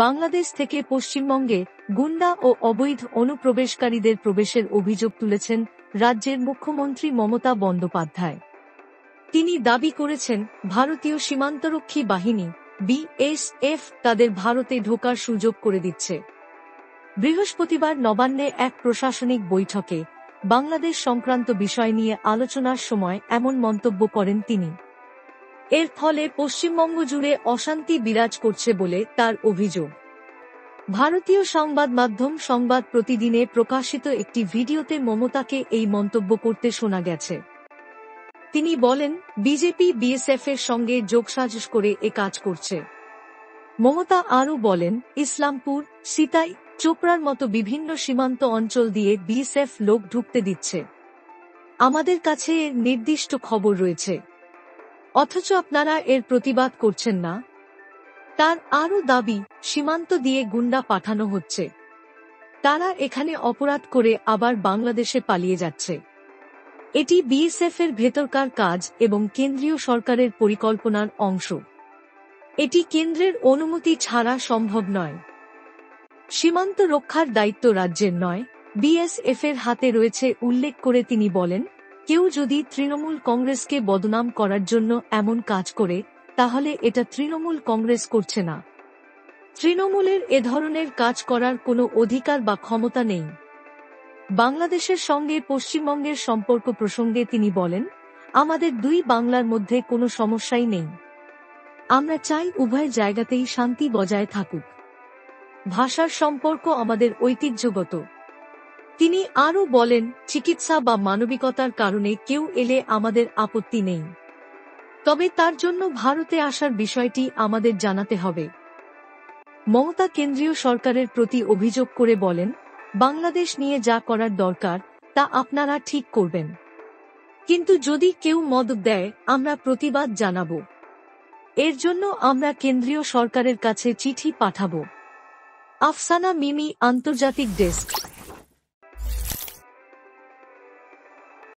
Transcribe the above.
বাংলাদেশ থেকে পশ্চিমবঙ্গে গুন্ডা ও অবৈধ অনুপ্রবেশকারীদের প্রবেশের অভিযোগ তুলেছেন রাজ্যের মুখ্যমন্ত্রী মমতা বন্দ্যোপাধ্যায়। তিনি দাবি করেছেন, ভারতীয় সীমান্তরক্ষী বাহিনী বিএসএফ তাদের ভারতে ঢোকার সুযোগ করে দিচ্ছে। বৃহস্পতিবার নবান্নে এক প্রশাসনিক বৈঠকে বাংলাদেশ সংক্রান্ত বিষয় নিয়ে আলোচনার সময় এমন মন্তব্য করেন তিনি। এর ফলে পশ্চিমবঙ্গ জুড়ে অশান্তি বিরাজ করছে বলে তার অভিযোগ। ভারতীয় সংবাদ মাধ্যম সংবাদ প্রতিদিনে প্রকাশিত একটি ভিডিওতে মমতাকে এই মন্তব্য করতে শোনা গেছে। তিনি বলেন, বিজেপি বিএসএফের সঙ্গে যোগসাজশ করে এ কাজ করছে। মমতা আরও বলেন, ইসলামপুর, সিতাই, চোপড়ার মতো বিভিন্ন সীমান্ত অঞ্চল দিয়ে বিএসএফ লোক ঢুকতে দিচ্ছে। আমাদের কাছে এর নির্দিষ্ট খবর রয়েছে, অথচ আপনারা এর প্রতিবাদ করছেন না। তার আরও দাবি, সীমান্ত দিয়ে গুন্ডা পাঠানো হচ্ছে, তারা এখানে অপরাধ করে আবার বাংলাদেশে পালিয়ে যাচ্ছে। এটি বিএসএফ এর ভেতরকার কাজ এবং কেন্দ্রীয় সরকারের পরিকল্পনার অংশ। এটি কেন্দ্রের অনুমতি ছাড়া সম্ভব নয়। সীমান্ত রক্ষার দায়িত্ব রাজ্যের নয়, বিএসএফ এর হাতে রয়েছে উল্লেখ করে তিনি বলেন, কেউ যদি তৃণমূল কংগ্রেসকে বদনাম করার জন্য এমন কাজ করে, তাহলে এটা তৃণমূল কংগ্রেস করছে না। তৃণমূলের এ ধরনের কাজ করার কোনো অধিকার বা ক্ষমতা নেই। বাংলাদেশের সঙ্গে পশ্চিমবঙ্গের সম্পর্ক প্রসঙ্গে তিনি বলেন, আমাদের দুই বাংলার মধ্যে কোনো সমস্যাই নেই। আমরা চাই উভয় জায়গাতেই শান্তি বজায় থাকুক। ভাষার সম্পর্ক আমাদের ঐতিহ্যগত। তিনি আরও বলেন, চিকিৎসা বা মানবিকতার কারণে কেউ এলে আমাদের আপত্তি নেই, তবে তার জন্য ভারতে আসার বিষয়টি আমাদের জানাতে হবে। মমতা কেন্দ্রীয় সরকারের প্রতি অভিযোগ করে বলেন, বাংলাদেশ নিয়ে যা করার দরকার তা আপনারা ঠিক করবেন, কিন্তু যদি কেউ মদত দেয় আমরা প্রতিবাদ জানাব। এর জন্য আমরা কেন্দ্রীয় সরকারের কাছে চিঠি পাঠাব। আফসানা মিমি, আন্তর্জাতিক ডেস্ক।